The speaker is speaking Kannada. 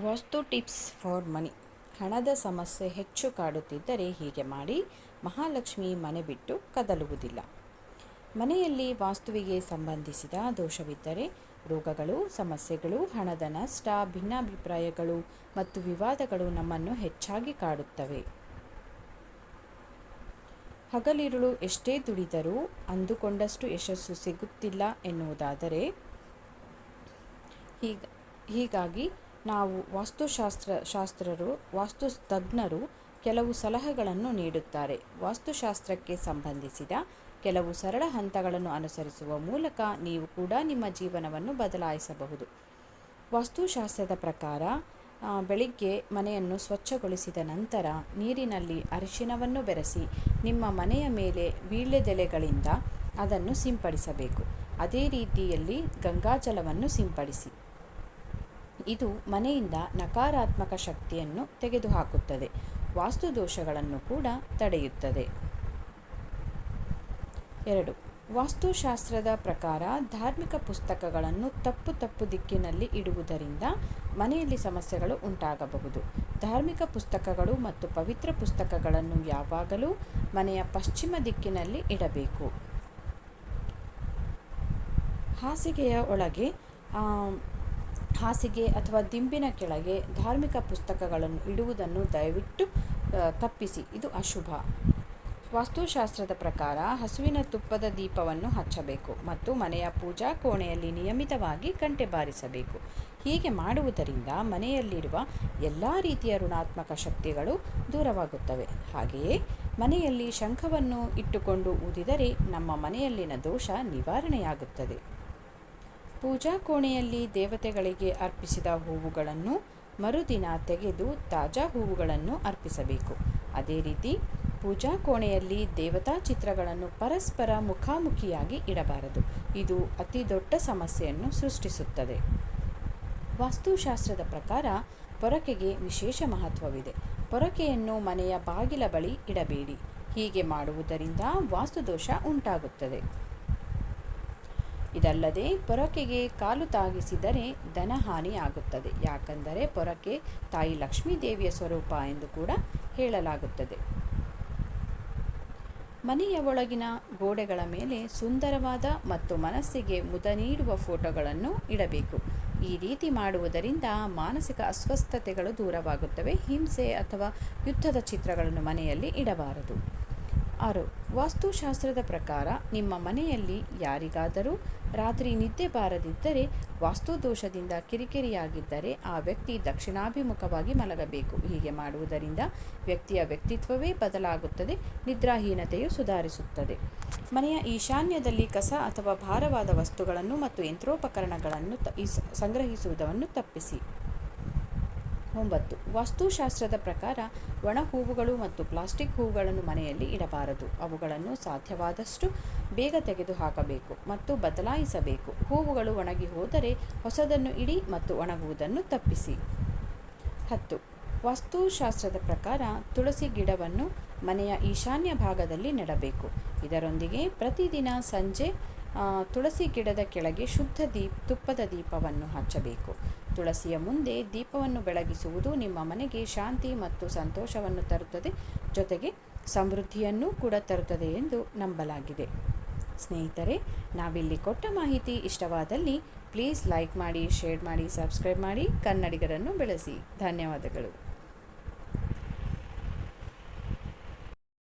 Vastu tips for money. ಹಣದ ಸಮಸ್ಯೆ ಹೆಚ್ಚು ಕಾಡುತ್ತಿದ್ದರೆ ಹೀಗೆ ಮಾಡಿ, ಮಹಾಲಕ್ಷ್ಮಿ ಮನೆ ಬಿಟ್ಟು ಕದಲುವುದಿಲ್ಲ. ಮನೆಯಲ್ಲಿ ವಾಸ್ತುವಿಗೆ ಸಂಬಂಧಿಸಿದ ದೋಷವಿದ್ದರೆ ರೋಗಗಳು, ಸಮಸ್ಯೆಗಳು, ಹಣದ ನಷ್ಟ, ಭಿನ್ನಾಭಿಪ್ರಾಯಗಳು ಮತ್ತು ವಿವಾದಗಳು ನಮ್ಮನ್ನು ಹೆಚ್ಚಾಗಿ ಕಾಡುತ್ತವೆ. ಹಗಲಿರುಳು ಎಷ್ಟೇ ದುಡಿದರೂ ಅಂದುಕೊಂಡಷ್ಟು ಯಶಸ್ಸು ಸಿಗುತ್ತಿಲ್ಲ ಎನ್ನುವುದಾದರೆ ಹೀಗಾಗಿ ನಾವು ವಾಸ್ತುತಜ್ಞರು ಕೆಲವು ಸಲಹೆಗಳನ್ನು ನೀಡುತ್ತಾರೆ. ವಾಸ್ತುಶಾಸ್ತ್ರಕ್ಕೆ ಸಂಬಂಧಿಸಿದ ಕೆಲವು ಸರಳ ಹಂತಗಳನ್ನು ಅನುಸರಿಸುವ ಮೂಲಕ ನೀವು ಕೂಡ ನಿಮ್ಮ ಜೀವನವನ್ನು ಬದಲಾಯಿಸಬಹುದು. ವಾಸ್ತುಶಾಸ್ತ್ರದ ಪ್ರಕಾರ ಬೆಳಿಗ್ಗೆ ಮನೆಯನ್ನು ಸ್ವಚ್ಛಗೊಳಿಸಿದ ನಂತರ ನೀರಿನಲ್ಲಿ ಅರಿಶಿನವನ್ನು ಬೆರೆಸಿ ನಿಮ್ಮ ಮನೆಯ ಮೇಲೆ ವೀಳ್ಯದೆಲೆಗಳಿಂದ ಅದನ್ನು ಸಿಂಪಡಿಸಬೇಕು. ಅದೇ ರೀತಿಯಲ್ಲಿ ಗಂಗಾಜಲವನ್ನು ಸಿಂಪಡಿಸಿ. ಇದು ಮನೆಯಿಂದ ನಕಾರಾತ್ಮಕ ಶಕ್ತಿಯನ್ನು ತೆಗೆದುಹಾಕುತ್ತದೆ, ವಾಸ್ತು ದೋಷಗಳನ್ನು ಕೂಡ ತಡೆಯುತ್ತದೆ. 2. ವಾಸ್ತುಶಾಸ್ತ್ರದ ಪ್ರಕಾರ ಧಾರ್ಮಿಕ ಪುಸ್ತಕಗಳನ್ನು ತಪ್ಪು ದಿಕ್ಕಿನಲ್ಲಿ ಇಡುವುದರಿಂದ ಮನೆಯಲ್ಲಿ ಸಮಸ್ಯೆಗಳು ಉಂಟಾಗಬಹುದು. ಧಾರ್ಮಿಕ ಪುಸ್ತಕಗಳು ಮತ್ತು ಪವಿತ್ರ ಪುಸ್ತಕಗಳನ್ನು ಯಾವಾಗಲೂ ಮನೆಯ ಪಶ್ಚಿಮ ದಿಕ್ಕಿನಲ್ಲಿ ಇಡಬೇಕು. ಹಾಸಿಗೆಯ ಒಳಗೆ, ಹಾಸಿಗೆ ಅಥವಾ ದಿಂಬಿನ ಕೆಳಗೆ ಧಾರ್ಮಿಕ ಪುಸ್ತಕಗಳನ್ನು ಇಡುವುದನ್ನು ದಯವಿಟ್ಟು ತಪ್ಪಿಸಿ, ಇದು ಅಶುಭ. ವಾಸ್ತುಶಾಸ್ತ್ರದ ಪ್ರಕಾರ ಹಸುವಿನ ತುಪ್ಪದ ದೀಪವನ್ನು ಹಚ್ಚಬೇಕು ಮತ್ತು ಮನೆಯ ಪೂಜಾ ಕೋಣೆಯಲ್ಲಿ ನಿಯಮಿತವಾಗಿ ಗಂಟೆ ಬಾರಿಸಬೇಕು. ಹೀಗೆ ಮಾಡುವುದರಿಂದ ಮನೆಯಲ್ಲಿರುವ ಎಲ್ಲ ರೀತಿಯ ಋಣಾತ್ಮಕ ಶಕ್ತಿಗಳು ದೂರವಾಗುತ್ತವೆ. ಹಾಗೆಯೇ ಮನೆಯಲ್ಲಿ ಶಂಖವನ್ನು ಇಟ್ಟುಕೊಂಡು ಊದಿದರೆ ನಮ್ಮ ಮನೆಯಲ್ಲಿನ ದೋಷ ನಿವಾರಣೆಯಾಗುತ್ತದೆ. ಪೂಜಾ ಕೋಣೆಯಲ್ಲಿ ದೇವತೆಗಳಿಗೆ ಅರ್ಪಿಸಿದ ಹೂವುಗಳನ್ನು ಮರುದಿನ ತೆಗೆದು ತಾಜಾ ಹೂವುಗಳನ್ನು ಅರ್ಪಿಸಬೇಕು. ಅದೇ ರೀತಿ ಪೂಜಾ ಕೋಣೆಯಲ್ಲಿ ದೇವತಾ ಚಿತ್ರಗಳನ್ನು ಪರಸ್ಪರ ಮುಖಾಮುಖಿಯಾಗಿ ಇಡಬಾರದು. ಇದು ಅತಿ ದೊಡ್ಡ ಸಮಸ್ಯೆಯನ್ನು ಸೃಷ್ಟಿಸುತ್ತದೆ. ವಾಸ್ತುಶಾಸ್ತ್ರದ ಪ್ರಕಾರ ಪೊರಕೆಗೆ ವಿಶೇಷ ಮಹತ್ವವಿದೆ. ಪೊರಕೆಯನ್ನು ಮನೆಯ ಬಾಗಿಲ ಬಳಿ ಇಡಬೇಡಿ. ಹೀಗೆ ಮಾಡುವುದರಿಂದ ವಾಸ್ತುದೋಷ ಉಂಟಾಗುತ್ತದೆ. ಇದಲ್ಲದೆ ಪೊರಕೆಗೆ ಕಾಲು ತಾಗಿಸಿದರೆ ಧನಹಾನಿ ಆಗುತ್ತದೆ. ಯಾಕೆಂದರೆ ಪೊರಕೆ ತಾಯಿ ಲಕ್ಷ್ಮೀ ದೇವಿಯ ಸ್ವರೂಪ ಎಂದು ಕೂಡ ಹೇಳಲಾಗುತ್ತದೆ. ಮನೆಯ ಒಳಗಿನ ಗೋಡೆಗಳ ಮೇಲೆ ಸುಂದರವಾದ ಮತ್ತು ಮನಸ್ಸಿಗೆ ಮುದ ನೀಡುವ ಫೋಟೋಗಳನ್ನು ಇಡಬೇಕು. ಈ ರೀತಿ ಮಾಡುವುದರಿಂದ ಮಾನಸಿಕ ಅಸ್ವಸ್ಥತೆಗಳು ದೂರವಾಗುತ್ತವೆ. ಹಿಂಸೆ ಅಥವಾ ಯುದ್ಧದ ಚಿತ್ರಗಳನ್ನು ಮನೆಯಲ್ಲಿ ಇಡಬಾರದು. 6. ವಾಸ್ತುಶಾಸ್ತ್ರದ ಪ್ರಕಾರ ನಿಮ್ಮ ಮನೆಯಲ್ಲಿ ಯಾರಿಗಾದರೂ ರಾತ್ರಿ ನಿದ್ದೆ ಬಾರದಿದ್ದರೆ, ವಾಸ್ತುದೋಷದಿಂದ ಕಿರಿಕಿರಿಯಾಗಿದ್ದರೆ ಆ ವ್ಯಕ್ತಿ ದಕ್ಷಿಣಾಭಿಮುಖವಾಗಿ ಮಲಗಬೇಕು. ಹೀಗೆ ಮಾಡುವುದರಿಂದ ವ್ಯಕ್ತಿಯ ವ್ಯಕ್ತಿತ್ವವೇ ಬದಲಾಗುತ್ತದೆ, ನಿದ್ರಾಹೀನತೆಯು ಸುಧಾರಿಸುತ್ತದೆ. ಮನೆಯ ಈಶಾನ್ಯದಲ್ಲಿ ಕಸ ಅಥವಾ ಭಾರವಾದ ವಸ್ತುಗಳನ್ನು ಮತ್ತು ಯಂತ್ರೋಪಕರಣಗಳನ್ನು ಸಂಗ್ರಹಿಸುವುದನ್ನು ತಪ್ಪಿಸಿ. 9. ವಾಸ್ತುಶಾಸ್ತ್ರದ ಪ್ರಕಾರ ಒಣ ಹೂವುಗಳು ಮತ್ತು ಪ್ಲಾಸ್ಟಿಕ್ ಹೂವುಗಳನ್ನು ಮನೆಯಲ್ಲಿ ಇಡಬಾರದು. ಅವುಗಳನ್ನು ಸಾಧ್ಯವಾದಷ್ಟು ಬೇಗ ತೆಗೆದುಹಾಕಬೇಕು ಮತ್ತು ಬದಲಾಯಿಸಬೇಕು. ಹೂವುಗಳು ಒಣಗಿ ಹೋದರೆ ಹೊಸದನ್ನು ಇಡಿ ಮತ್ತು ಒಣಗುವುದನ್ನು ತಪ್ಪಿಸಿ. 10. ವಾಸ್ತುಶಾಸ್ತ್ರದ ಪ್ರಕಾರ ತುಳಸಿ ಗಿಡವನ್ನು ಮನೆಯ ಈಶಾನ್ಯ ಭಾಗದಲ್ಲಿ ನೆಡಬೇಕು. ಇದರೊಂದಿಗೆ ಪ್ರತಿದಿನ ಸಂಜೆ ತುಳಸಿ ಗಿಡದ ಕೆಳಗೆ ಶುದ್ಧ ತುಪ್ಪದ ದೀಪವನ್ನು ಹಚ್ಚಬೇಕು. ತುಳಸಿಯ ಮುಂದೆ ದೀಪವನ್ನು ಬೆಳಗಿಸುವುದು ನಿಮ್ಮ ಮನೆಗೆ ಶಾಂತಿ ಮತ್ತು ಸಂತೋಷವನ್ನು ತರುತ್ತದೆ, ಜೊತೆಗೆ ಸಮೃದ್ಧಿಯನ್ನು ಕೂಡ ತರುತ್ತದೆ ಎಂದು ನಂಬಲಾಗಿದೆ. ಸ್ನೇಹಿತರೆ, ನಾವಿಲ್ಲಿ ಕೊಟ್ಟ ಮಾಹಿತಿ ಇಷ್ಟವಾದಲ್ಲಿ ಪ್ಲೀಸ್ ಲೈಕ್ ಮಾಡಿ, ಶೇರ್ ಮಾಡಿ, ಸಬ್ಸ್ಕ್ರೈಬ್ ಮಾಡಿ. ಕನ್ನಡಿಗರನ್ನು ಬೆಳೆಸಿ. ಧನ್ಯವಾದಗಳು.